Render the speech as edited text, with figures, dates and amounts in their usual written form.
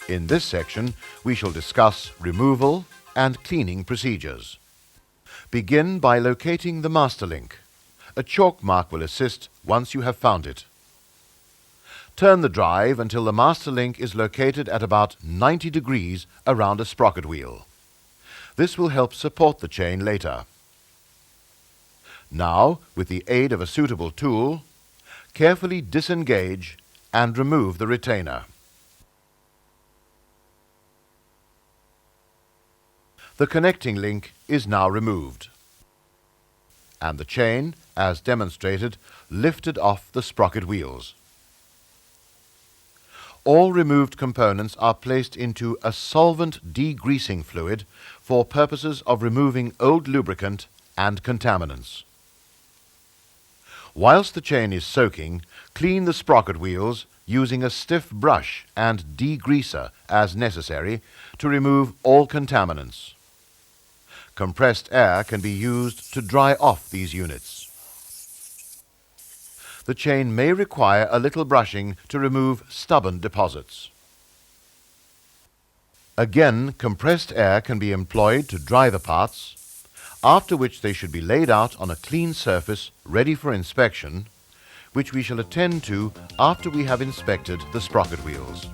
In this section, we shall discuss removal and cleaning procedures. Begin by locating the master link. A chalk mark will assist once you have found it. Turn the drive until the master link is located at about 90 degrees around a sprocket wheel. This will help support the chain later. Now, with the aid of a suitable tool, carefully disengage and remove the retainer. The connecting link is now removed, and the chain, as demonstrated, lifted off the sprocket wheels. All removed components are placed into a solvent degreasing fluid for purposes of removing old lubricant and contaminants. Whilst the chain is soaking, clean the sprocket wheels using a stiff brush and degreaser as necessary to remove all contaminants. Compressed air can be used to dry off these units. The chain may require a little brushing to remove stubborn deposits. Again, compressed air can be employed to dry the parts, after which they should be laid out on a clean surface ready for inspection, which we shall attend to after we have inspected the sprocket wheels.